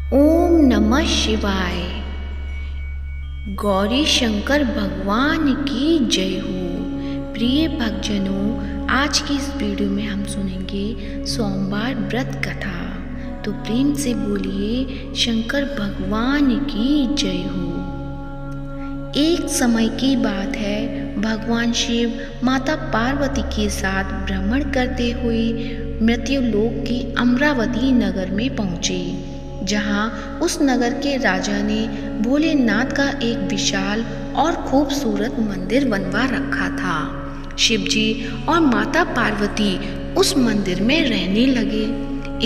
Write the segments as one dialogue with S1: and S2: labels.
S1: ओम नमः शिवाय। गौरी शंकर भगवान की जय हो। प्रिय भक्तजनों, आज की इस वीडियो में हम सुनेंगे सोमवार व्रत कथा। तो प्रेम से बोलिए शंकर भगवान की जय हो। एक समय की बात है, भगवान शिव माता पार्वती के साथ भ्रमण करते हुए मृत्युलोक के अमरावती नगर में पहुँचे, जहाँ उस नगर के राजा ने भोलेनाथ का एक विशाल और खूबसूरत मंदिर बनवा रखा था। शिवजी और माता पार्वती उस मंदिर में रहने लगे।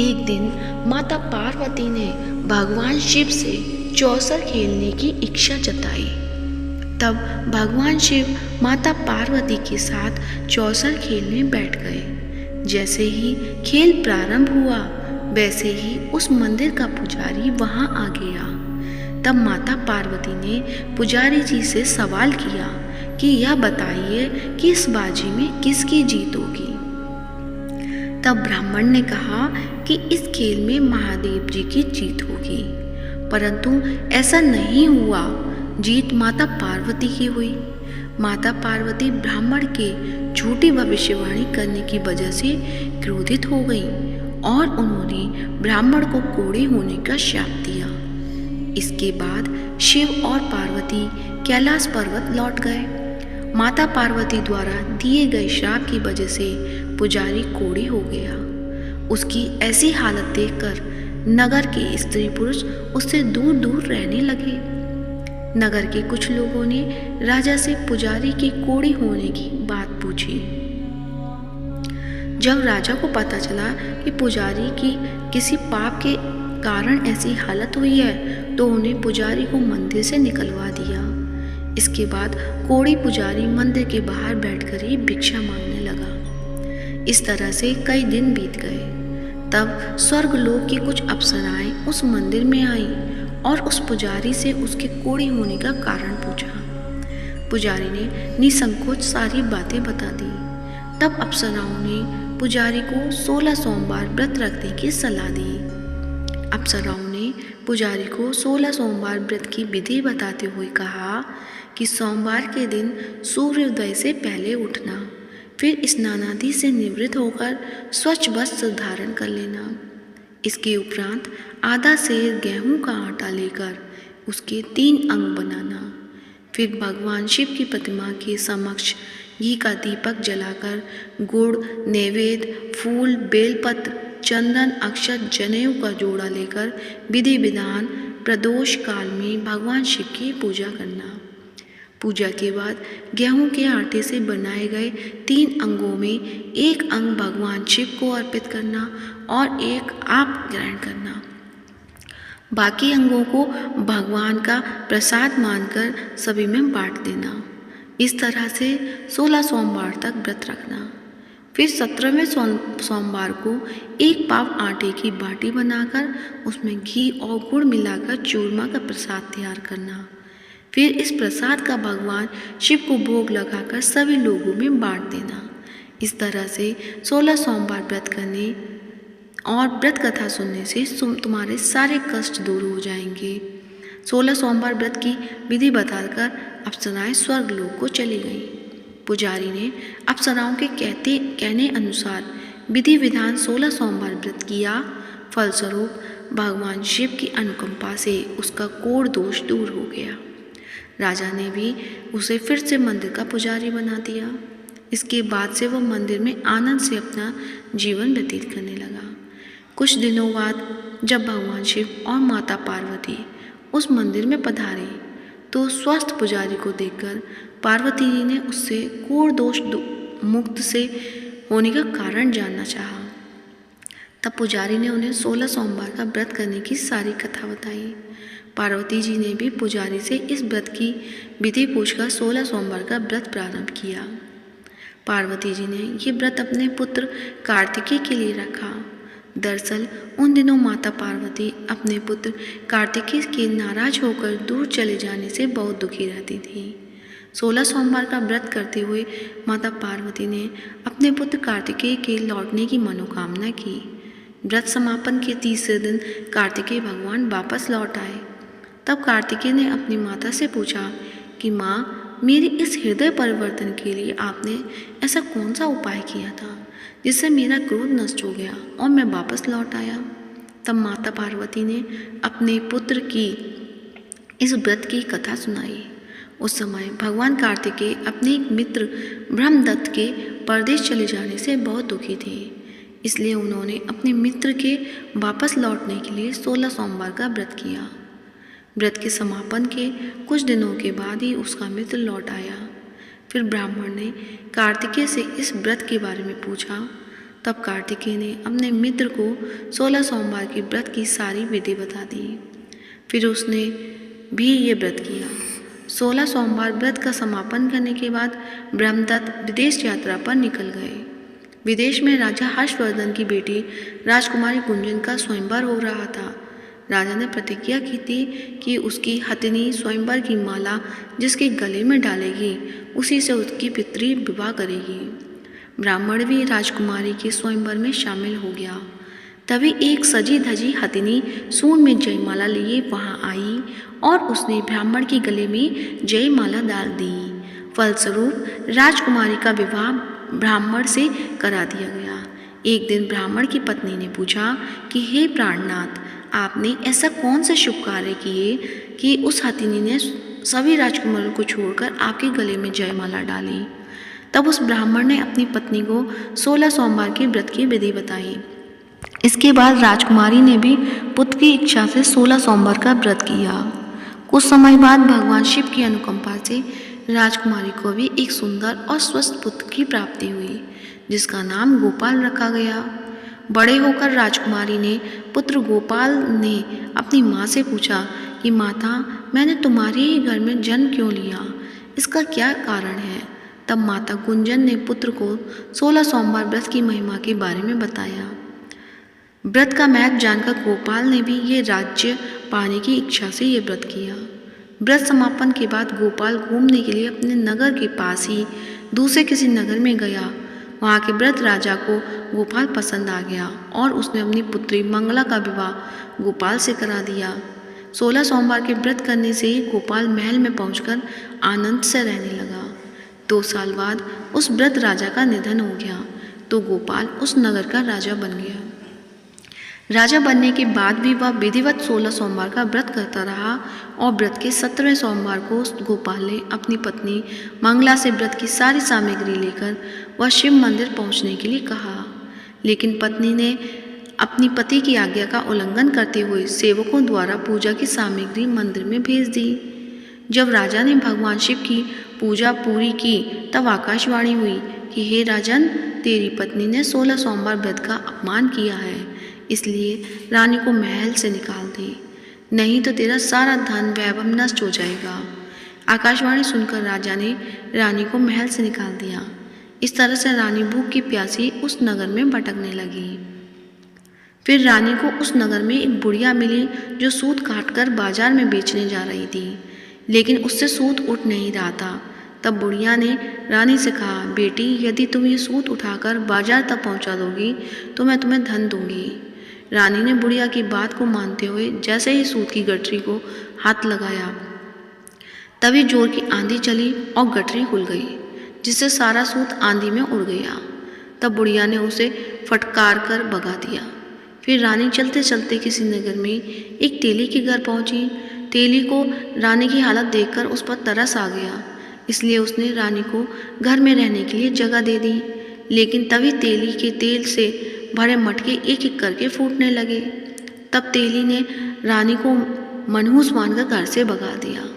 S1: एक दिन माता पार्वती ने भगवान शिव से चौसर खेलने की इच्छा जताई। तब भगवान शिव माता पार्वती के साथ चौसर खेलने बैठ गए। जैसे ही खेल प्रारंभ हुआ, वैसे ही उस मंदिर का पुजारी वहां आ गया। तब माता पार्वती ने पुजारी जी से सवाल किया कि यह बताइए कि इस बाजी में किसकी जीत होगी। तब ब्राह्मण ने कहा कि इस खेल में महादेव जी की जीत होगी, परंतु ऐसा नहीं हुआ। जीत माता पार्वती की हुई। माता पार्वती ब्राह्मण के झूठी भविष्यवाणी करने की वजह से क्रोधित हो गई और उन्होंने ब्राह्मण को कोढ़े होने का श्राप दिया। इसके बाद शिव और पार्वती कैलाश पर्वत लौट गए। माता पार्वती द्वारा दिए गए श्राप की वजह से पुजारी कोढ़े हो गया। उसकी ऐसी हालत देखकर नगर के स्त्री पुरुष उससे दूर दूर रहने लगे। नगर के कुछ लोगों ने राजा से पुजारी के कोढ़े होने की बात पूछी। जब राजा को पता चला कि पुजारी की किसी पाप के कारण ऐसी हालत हुई है, तो उन्हें पुजारी को मंदिर से निकलवा दिया। इसके बाद कोढ़ी पुजारी मंदिर के बाहर बैठकर ही भिक्षा मांगने लगा। इस तरह से कई दिन बीत गए। तब स्वर्गलोक की कुछ अप्सराएं उस मंदिर में आईं और उस पुजारी से उसके कोढ़े होने का कारण पूछा। पुजारी ने निसंकोच सारी बातें बता दी। तब अप्सराओं ने पुजारी को 16 सोमवार व्रत रखने की सलाह दी। अप्सराओं ने पुजारी को 16 सोमवार व्रत की विधि बताते हुए कहा कि सोमवार के दिन सूर्योदय से पहले उठना, फिर स्नानादि से निवृत्त होकर स्वच्छ वस्त्र धारण कर लेना। इसके उपरांत आधा सेर गेहूं का आटा लेकर उसके 3 अंग बनाना। फिर भगवान शिव की प्रतिमा के समक्ष घी का दीपक जलाकर गुड़, नैवेद्य, फूल, बेलपत्र, चंदन, अक्षत, जनेऊ का जोड़ा लेकर विधि विधान प्रदोष काल में भगवान शिव की पूजा करना। पूजा के बाद गेहूं के आटे से बनाए गए 3 अंगों में एक अंग भगवान शिव को अर्पित करना और एक आप ग्रहण करना। बाकी अंगों को भगवान का प्रसाद मानकर सभी में बांट देना। इस तरह से 16 सोमवार तक व्रत रखना। फिर 17वें सोमवार को 1 पाव आटे की बाटी बनाकर उसमें घी और गुड़ मिलाकर चूरमा का प्रसाद तैयार करना। फिर इस प्रसाद का भगवान शिव को भोग लगाकर सभी लोगों में बांट देना। इस तरह से 16 सोमवार व्रत करने और व्रत कथा सुनने से तुम्हारे सारे कष्ट दूर हो जाएंगे। 16 सोमवार व्रत की विधि बताकर अप्सराएं स्वर्गलोक को चली गईं। पुजारी ने अप्सराओं के कहने अनुसार विधि विधान 16 सोमवार व्रत किया। फलस्वरूप भगवान शिव की अनुकंपा से उसका कोढ़ दोष दूर हो गया। राजा ने भी उसे फिर से मंदिर का पुजारी बना दिया। इसके बाद से वह मंदिर में आनंद से अपना जीवन व्यतीत करने लगा। कुछ दिनों बाद जब भगवान शिव और माता पार्वती उस मंदिर में पधारे, तो स्वस्थ पुजारी को देखकर पार्वती जी ने उससे कोढ़ दोष मुक्त से होने का कारण जानना चाहा। तब पुजारी ने उन्हें 16 सोमवार का व्रत करने की सारी कथा बताई। पार्वती जी ने भी पुजारी से इस व्रत की विधि पूछकर 16 सोमवार का व्रत प्रारंभ किया। पार्वती जी ने ये व्रत अपने पुत्र कार्तिकेय के लिए रखा। दरअसल उन दिनों माता पार्वती अपने पुत्र कार्तिकेय के नाराज होकर दूर चले जाने से बहुत दुखी रहती थी। 16 सोमवार का व्रत करते हुए माता पार्वती ने अपने पुत्र कार्तिकेय के लौटने की मनोकामना की। व्रत समापन के तीसरे दिन कार्तिकेय भगवान वापस लौट आए। तब कार्तिकेय ने अपनी माता से पूछा कि माँ, मेरे इस हृदय परिवर्तन के लिए आपने ऐसा कौन सा उपाय किया था जिससे मेरा क्रोध नष्ट हो गया और मैं वापस लौट आया। तब माता पार्वती ने अपने पुत्र की इस व्रत की कथा सुनाई। उस समय भगवान कार्तिकेय अपने एक मित्र ब्रह्मदत्त के परदेश चले जाने से बहुत दुखी थे। इसलिए उन्होंने अपने मित्र के वापस लौटने के लिए 16 सोमवार का व्रत किया। व्रत के समापन के कुछ दिनों के बाद ही उसका मित्र लौट आया। फिर ब्राह्मण ने कार्तिकेय से इस व्रत के बारे में पूछा। तब कार्तिकेय ने अपने मित्र को 16 सोमवार के व्रत की सारी विधि बता दी। फिर उसने भी ये व्रत किया। 16 सोमवार व्रत का समापन करने के बाद ब्रह्मदत्त विदेश यात्रा पर निकल गए। विदेश में राजा हर्षवर्धन की बेटी राजकुमारी गुंजन का स्वयंवर हो रहा था। राजा ने प्रतिज्ञा की थी कि उसकी हथिनी स्वयंवर की माला जिसके गले में डालेगी उसी से उसकी पितरी विवाह करेगी। ब्राह्मण भी राजकुमारी के स्वयंवर में शामिल हो गया। तभी एक सजी धजी हथिनी सूंड में जयमाला लिए वहां आई और उसने ब्राह्मण के गले में जयमाला डाल दी। फलस्वरूप राजकुमारी का विवाह ब्राह्मण से करा दिया गया। एक दिन ब्राह्मण की पत्नी ने पूछा कि हे प्राणनाथ, आपने ऐसा कौन से शुभ कार्य किए कि उस हथिनी ने सभी राजकुमारों को छोड़कर आपके गले में जयमाला डाली। तब उस ब्राह्मण ने अपनी पत्नी को 16 सोमवार के व्रत की विधि बताई। इसके बाद राजकुमारी ने भी पुत्र की इच्छा से 16 सोमवार का व्रत किया। कुछ समय बाद भगवान शिव की अनुकंपा से राजकुमारी को भी एक सुंदर और स्वस्थ पुत्र की प्राप्ति हुई, जिसका नाम गोपाल रखा गया। बड़े होकर राजकुमारी ने पुत्र गोपाल ने अपनी माँ से पूछा कि माता, मैंने तुम्हारे ही घर में जन्म क्यों लिया, इसका क्या कारण है। तब माता गुंजन ने पुत्र को 16 सोमवार व्रत की महिमा के बारे में बताया। व्रत का महत्व जानकर गोपाल ने भी ये राज्य पाने की इच्छा से ये व्रत किया। व्रत समापन के बाद गोपाल घूमने के लिए अपने नगर के पास ही दूसरे किसी नगर में गया। वहाँ के व्रत राजा को गोपाल पसंद आ गया और उसने अपनी पुत्री मंगला का विवाह गोपाल से करा दिया। 16 सोमवार के व्रत करने से ही गोपाल महल में पहुंचकर आनंद से रहने लगा। 2 साल बाद उस व्रत राजा का निधन हो गया तो गोपाल उस नगर का राजा बन गया। राजा बनने के बाद भी वह विधिवत 16 सोमवार का व्रत करता रहा और व्रत के 17वें सोमवार को गोपाल ने अपनी पत्नी मंगला से व्रत की सारी सामग्री लेकर वह शिव मंदिर पहुंचने के लिए कहा। लेकिन पत्नी ने अपनी पति की आज्ञा का उल्लंघन करते हुए सेवकों द्वारा पूजा की सामग्री मंदिर में भेज दी। जब राजा ने भगवान शिव की पूजा पूरी की तब आकाशवाणी हुई कि हे राजन, तेरी पत्नी ने 16 सोमवार व्रत का अपमान किया है, इसलिए रानी को महल से निकाल दे, नहीं तो तेरा सारा धन वैभव नष्ट हो जाएगा। आकाशवाणी सुनकर राजा ने रानी को महल से निकाल दिया। इस तरह से रानी भूख की प्यासी उस नगर में भटकने लगी। फिर रानी को उस नगर में एक बुढ़िया मिली जो सूत काटकर बाजार में बेचने जा रही थी, लेकिन उससे सूत उठ नहीं रहा था। तब बुढ़िया ने रानी से कहा, बेटी, यदि तुम ये सूत उठाकर बाजार तक पहुंचा दोगी तो मैं तुम्हें धन दूंगी। रानी ने बुढ़िया की बात को मानते हुए जैसे ही सूत की गठरी को हाथ लगाया तभी जोर की आंधी चली और गठरी खुल गई, जिससे सारा सूत आंधी में उड़ गया। तब बुढ़िया ने उसे फटकार कर भगा दिया। फिर रानी चलते चलते किसी नगर में एक तेली के घर पहुंची। तेली को रानी की हालत देखकर उस पर तरस आ गया, इसलिए उसने रानी को घर में रहने के लिए जगह दे दी। लेकिन तभी तेली के तेल से भरे मटके एक एक करके फूटने लगे। तब तेली ने रानी को मनहूस मानकर घर से भगा दिया।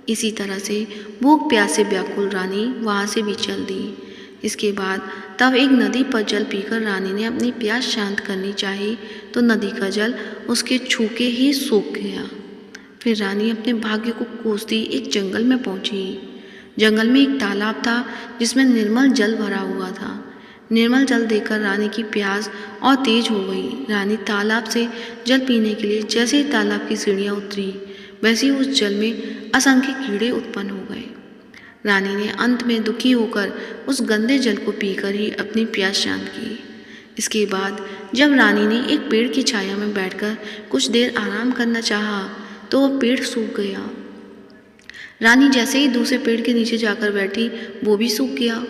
S1: इसी तरह से भूख प्यास से व्याकुल रानी वहाँ से भी चल दी। इसके बाद तब एक नदी पर जल पीकर रानी ने अपनी प्यास शांत करनी चाही तो नदी का जल उसके छूके ही सूख गया। फिर रानी अपने भाग्य को कोसती एक जंगल में पहुंची। जंगल में एक तालाब था जिसमें निर्मल जल भरा हुआ था। निर्मल जल देखकर रानी की प्यास और तेज हो गई। रानी तालाब से जल पीने के लिए जैसे ही तालाब की सीढ़ियाँ उतरी वैसे ही उस जल में असंख्य कीड़े उत्पन्न हो गए। रानी ने अंत में दुखी होकर उस गंदे जल को पीकर ही अपनी प्यास शांत की। इसके बाद जब रानी ने एक पेड़ की छाया में बैठकर कुछ देर आराम करना चाहा तो वह पेड़ सूख गया। रानी जैसे ही दूसरे पेड़ के नीचे जाकर बैठी वो भी सूख गया।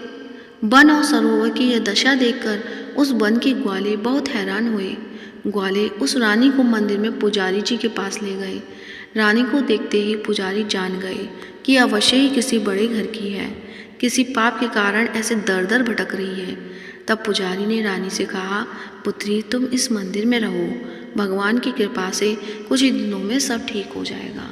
S1: वन और सरोवर की यह दशा देखकर उस वन के ग्वाले बहुत हैरान हुए। ग्वाले उस रानी को मंदिर में पुजारी जी के पास ले गए। रानी को देखते ही पुजारी जान गए कि अवश्य ही किसी बड़े घर की है, किसी पाप के कारण ऐसे दर दर भटक रही है। तब पुजारी ने रानी से कहा, पुत्री तुम इस मंदिर में रहो, भगवान की कृपा से कुछ ही दिनों में सब ठीक हो जाएगा।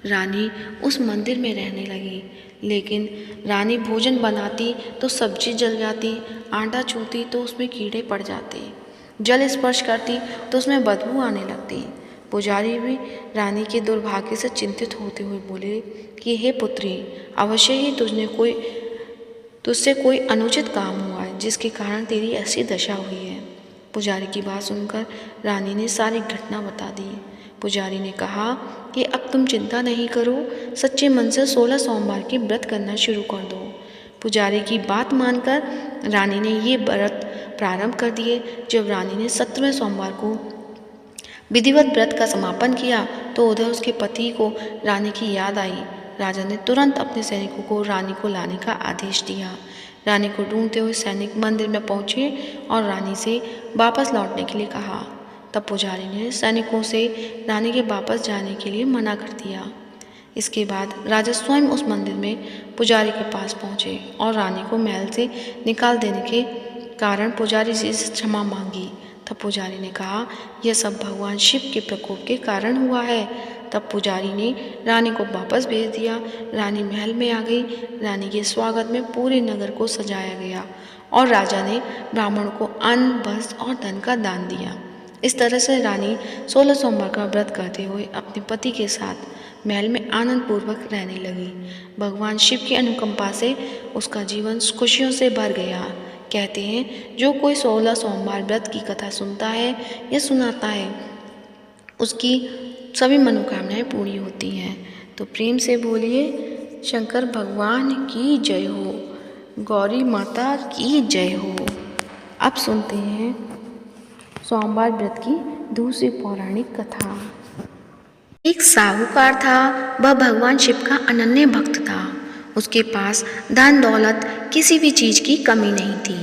S1: रानी उस मंदिर में रहने लगी, लेकिन रानी भोजन बनाती तो सब्जी जल जाती, आटा छूती तो उसमें कीड़े पड़ जाते, जल स्पर्श करती तो उसमें बदबू आने लगती। पुजारी भी रानी के दुर्भाग्य से चिंतित होते हुए बोले कि हे पुत्री, अवश्य ही तुझसे कोई अनुचित काम हुआ है जिसके कारण तेरी ऐसी दशा हुई है। पुजारी की बात सुनकर रानी ने सारी घटना बता दी। पुजारी ने कहा कि अब तुम चिंता नहीं करो, सच्चे मन से 16 सोमवार के व्रत करना शुरू कर दो। पुजारी की बात मानकर रानी ने ये व्रत प्रारंभ कर दिए। जब रानी ने 17वें सोमवार को विधिवत व्रत का समापन किया तो उधर उसके पति को रानी की याद आई। राजा ने तुरंत अपने सैनिकों को रानी को लाने का आदेश दिया। रानी को ढूंढते हुए सैनिक मंदिर में पहुंचे और रानी से वापस लौटने के लिए कहा। तब पुजारी ने सैनिकों से रानी के वापस जाने के लिए मना कर दिया। इसके बाद राजा स्वयं उस मंदिर में पुजारी के पास पहुंचे और रानी को महल से निकाल देने के कारण पुजारी जी से क्षमा मांगी। तब पुजारी ने कहा, यह सब भगवान शिव के प्रकोप के कारण हुआ है। तब पुजारी ने रानी को वापस भेज दिया। रानी महल में आ गई। रानी के स्वागत में पूरे नगर को सजाया गया और राजा ने ब्राह्मण को अन्न, वस्त्र और धन का दान दिया। इस तरह से रानी 16 सोमवार का व्रत करते हुए अपने पति के साथ महल में आनंद पूर्वक रहने लगी। भगवान शिव की अनुकंपा से उसका जीवन खुशियों से भर गया। कहते हैं, जो कोई 16 सोमवार व्रत की कथा सुनता है या सुनाता है उसकी सभी मनोकामनाएं पूरी होती हैं। तो प्रेम से बोलिए, शंकर भगवान की जय हो, गौरी माता की जय हो। अब सुनते हैं सोमवार व्रत की दूसरी पौराणिक कथा। एक साहूकार था। वह भगवान शिव का अनन्य भक्त था। उसके पास धन दौलत किसी भी चीज की कमी नहीं थी।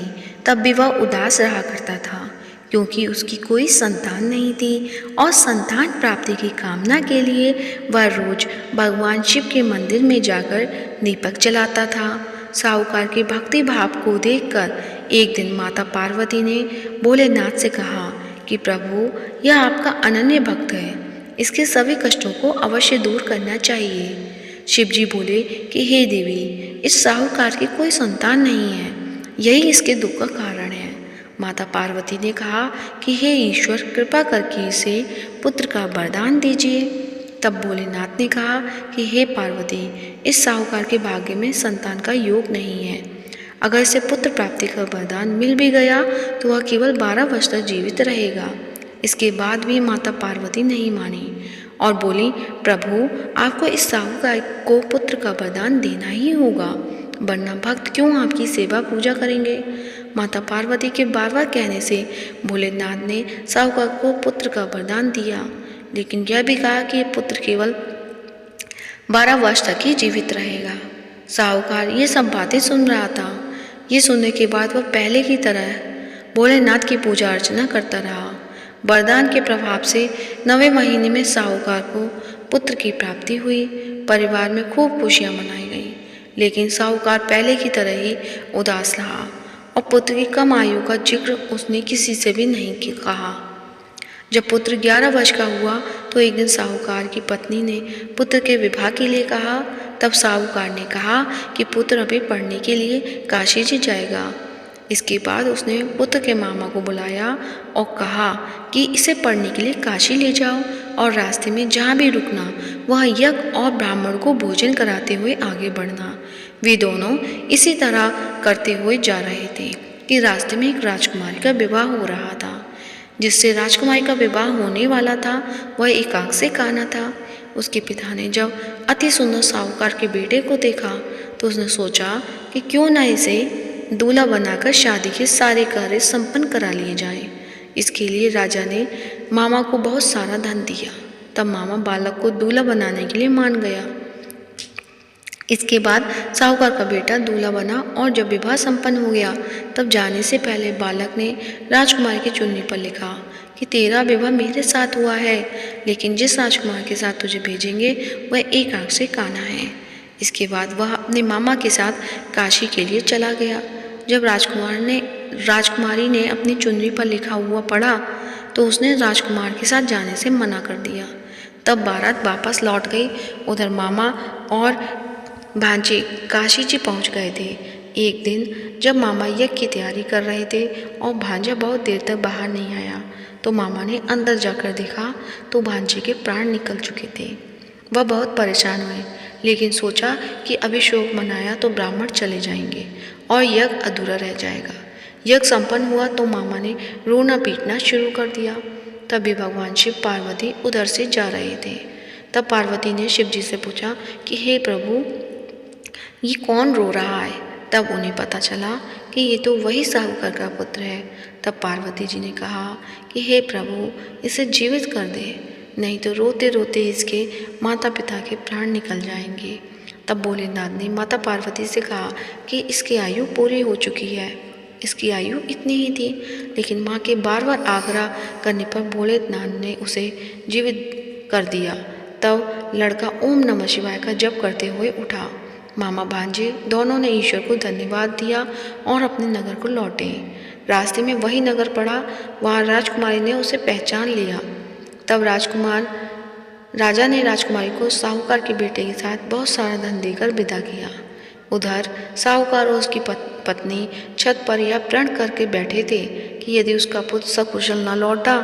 S1: तब भी वह उदास रहा करता था क्योंकि उसकी कोई संतान नहीं थी और संतान प्राप्ति की कामना के लिए वह रोज भगवान शिव के मंदिर में जाकर दीपक जलाता था। साहूकार के भक्ति भाव को देखकर एक दिन माता पार्वती ने भोलेनाथ से कहा कि प्रभु, यह आपका अनन्य भक्त है, इसके सभी कष्टों को अवश्य दूर करना चाहिए। शिव जी बोले कि हे देवी, इस साहूकार की कोई संतान नहीं है, यही इसके दुख का कारण है। माता पार्वती ने कहा कि हे ईश्वर, कृपा करके इसे पुत्र का वरदान दीजिए। तब भोलेनाथ ने कहा कि हे पार्वती, इस साहूकार के भाग्य में संतान का योग नहीं है। अगर इसे पुत्र प्राप्ति का वरदान मिल भी गया तो वह केवल 12 वर्ष तक जीवित रहेगा। इसके बाद भी माता पार्वती नहीं मानी और बोली, प्रभु, आपको इस साहूकार को पुत्र का वरदान देना ही होगा, वरना भक्त क्यों आपकी सेवा पूजा करेंगे। माता पार्वती के बार बार कहने से भोलेनाथ ने साहूकार को पुत्र का वरदान दिया, लेकिन यह भी कहा कि पुत्र केवल 12 वर्ष तक ही जीवित रहेगा। साहूकार ये सब बातें सुन रहा था। ये सुनने के बाद वह पहले की तरह भोलेनाथ की पूजा अर्चना करता रहा। वरदान के प्रभाव से 9वें महीने में साहूकार को पुत्र की प्राप्ति हुई। परिवार में खूब खुशियां मनाई गई, लेकिन साहूकार पहले की तरह ही उदास रहा और पुत्र की कम आयु का जिक्र उसने किसी से भी नहीं कहा। जब पुत्र 11 वर्ष का हुआ तो एक दिन साहूकार की पत्नी ने पुत्र के विवाह के लिए कहा। तब साहूकार ने कहा कि पुत्र अभी पढ़ने के लिए काशी जी जाएगा। इसके बाद उसने पुत्र के मामा को बुलाया और कहा कि इसे पढ़ने के लिए काशी ले जाओ और रास्ते में जहाँ भी रुकना वह यज्ञ और ब्राह्मण को भोजन कराते हुए आगे बढ़ना। वे दोनों इसी तरह करते हुए जा रहे थे कि रास्ते में एक राजकुमारी का विवाह हो रहा था। जिससे राजकुमारी का विवाह होने वाला था वह एक आंख से काना था। उसके पिता ने जब अति सुंदर साहूकार के बेटे को देखा तो उसने सोचा कि क्यों न इसे दूल्हा बनाकर शादी के सारे कार्य संपन्न करा लिए जाएं। इसके लिए राजा ने मामा को बहुत सारा धन दिया। तब मामा बालक को दूल्हा बनाने के लिए मान गया। इसके बाद साहूकार का बेटा दूल्हा बना और जब विवाह संपन्न हो गया तब जाने से पहले बालक ने राजकुमार की चुन्नी पर लिखा कि तेरा विवाह मेरे साथ हुआ है, लेकिन जिस राजकुमार के साथ तुझे भेजेंगे वह एक आंख से काना है। इसके बाद वह अपने मामा के साथ काशी के लिए चला गया। जब राजकुमारी ने अपनी चुन्नी पर लिखा हुआ पढ़ा तो उसने राजकुमार के साथ जाने से मना कर दिया। तब बारात वापस लौट गई। उधर मामा और भांजे काशी जी पहुंच गए थे। एक दिन जब मामा यज्ञ की तैयारी कर रहे थे और भांजा बहुत देर तक बाहर नहीं आया तो मामा ने अंदर जाकर देखा तो भांजे के प्राण निकल चुके थे। वह बहुत परेशान हुए, लेकिन सोचा कि अभी शोक मनाया तो ब्राह्मण चले जाएंगे और यज्ञ अधूरा रह जाएगा। यज्ञ संपन्न हुआ तो मामा ने रोना पीटना शुरू कर दिया। तभी भगवान शिव पार्वती उधर से जा रहे थे। तब पार्वती ने शिव जी से पूछा कि हे प्रभु, ये कौन रो रहा है? तब उन्हें पता चला कि ये तो वही साहूकार का पुत्र है। तब पार्वती जी ने कहा कि हे प्रभु, इसे जीवित कर दे, नहीं तो रोते रोते इसके माता पिता के प्राण निकल जाएंगे। तब भोलेनाथ ने माता पार्वती से कहा कि इसकी आयु पूरी हो चुकी है। इसकी आयु इतनी ही थी, लेकिन माँ के बार बार आग्रह करने पर भोलेनाथ ने उसे जीवित कर दिया। तब लड़का ओम नमः शिवाय का जप करते हुए उठा। मामा भांजे दोनों ने ईश्वर को धन्यवाद दिया और अपने नगर को लौटे। रास्ते में वही नगर पड़ा, वहाँ राजकुमारी ने उसे पहचान लिया। तब राजा ने राजकुमारी को साहूकार के बेटे के साथ बहुत सारा धन देकर विदा किया। उधर साहूकार और उसकी पत्नी छत पर यह प्रण करके बैठे थे कि यदि उसका पुत्र सकुशल न लौटा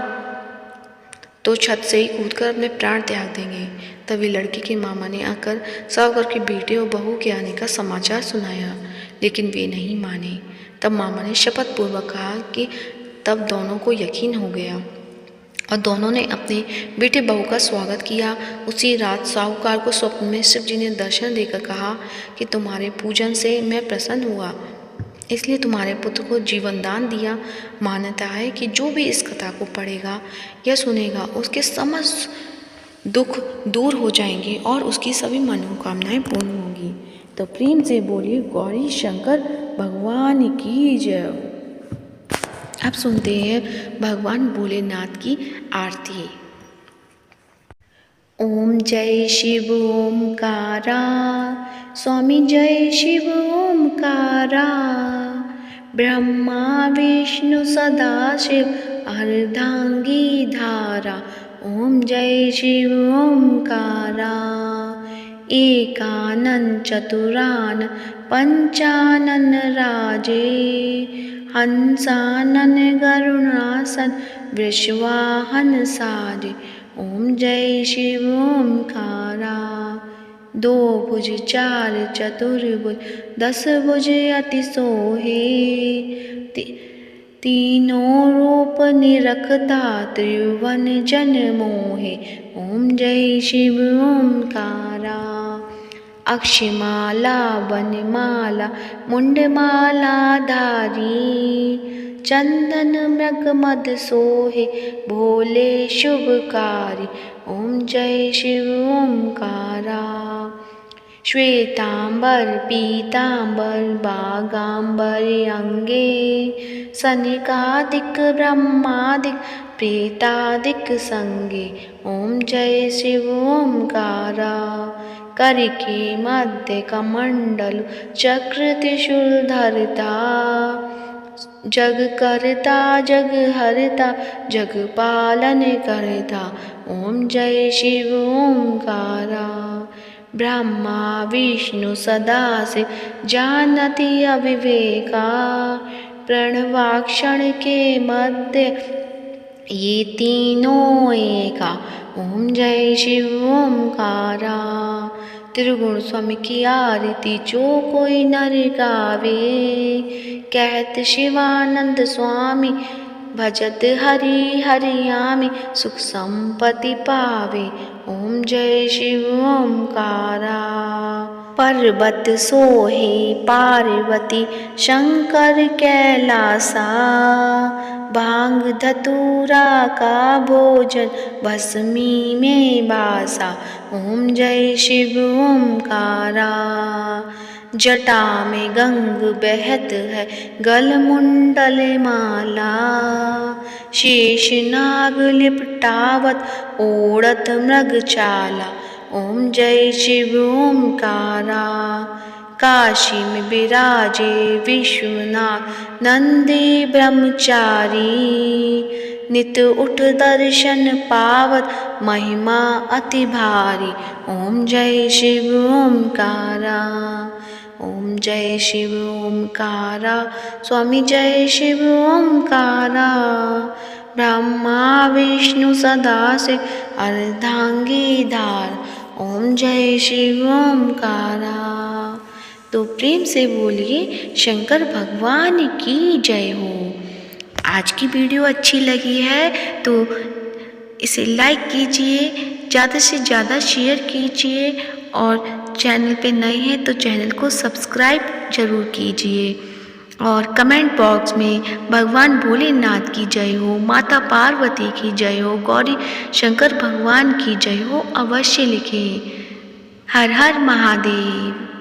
S1: तो छत से ही कूदकर अपने प्राण त्याग देंगे। तभी लड़की के मामा ने आकर साहूकार के बेटे और बहू के आने का समाचार सुनाया, लेकिन वे नहीं माने। तब मामा ने शपथ पूर्वक कहा कि तब दोनों को यकीन हो गया और दोनों ने अपने बेटे बहू का स्वागत किया। उसी रात साहूकार को स्वप्न में शिव जी ने दर्शन देकर कहा कि तुम्हारे पूजन से मैं प्रसन्न हुआ, इसलिए तुम्हारे पुत्र को जीवन दान दिया। मान्यता है कि जो भी इस कथा को पढ़ेगा या सुनेगा उसके समस्त दुख दूर हो जाएंगे और उसकी सभी मनोकामनाएं पूर्ण होंगी। तो प्रेम से बोलिए गौरी शंकर भगवान की जय। अब सुनते हैं भगवान भोलेनाथ की आरती। ओम जय शिव ओमकारा, स्वामी जय शिव ओमकारा। ब्रह्मा विष्णु सदाशिव अर्धांगी धारा। ओम जय शिव ओमकारा। एकानन चतुरान पंचानन राजे। हंसानन गरुणासन वृषवाहन साजे। ओम जय शिव ओमकारा। दो भुज चार चतुर्भुज 10 भुज अति सोहे। तीनों रूप निरखता त्रिभुवन जन मोहे। ओम जय शिव ओमकारा। अक्षमाला वनमाला मुंडमाला धारी। चंदन मृग मद सोहे भोले शुभकारी। ओम जय शिव ओमकारा। श्वेतांबर पीतांबर बागांबर अंगे। सनकादिक ब्रह्मादिक प्रेतादिक संगे। ओम जय शिव ओमकारा। करके मध्य कमंडल चक्र त्रिशूल धरता। जग करता जग हरता जग पालन करता। ओम जय शिव ओमकारा। ब्रह्मा विष्णु सदाशिव जानति अविवेका। प्रणवाक्षण के मध्य ये तीनों एका। ओम जय शिव ओमकारा। त्रिगुण स्वामी की आरती जो कोई नर गावे। कहत शिवानंद स्वामी भजत हरि हरियामी। सुख संपत्ति पावे। ओम जय शिव ओमकारा। पर्वत सोहे पार्वती शंकर कैलासा, भांग धतूरा का भोजन भस्मी में बासा। ओम जय शिव ओमकारा। जटा में गंग बहत है गलमुंडल माला, शेष नाग लिपटावत ओढ़त मृग चाला। ओम जय शिव ओमकारा। काशी में विराजे विश्वनाथ नंदी ब्रह्मचारी, नित उठ दर्शन पावत महिमा अति भारी। ओम जय शिव ओमकारा। ओम जय शिव ओमकारा। स्वामी जय शिव ओमकारा। ब्रह्मा विष्णु सदा शिव अर्धांगी धार। ओम जय शिव ओमकारा। तो प्रेम से बोलिए शंकर भगवान की जय हो। आज की वीडियो अच्छी लगी है तो इसे लाइक कीजिए, ज़्यादा से ज़्यादा शेयर कीजिए और चैनल पे नए हैं तो चैनल को सब्सक्राइब जरूर कीजिए। और कमेंट बॉक्स में भगवान भोलेनाथ की जय हो, माता पार्वती की जय हो, गौरी शंकर भगवान की जय हो अवश्य लिखें। हर हर महादेव।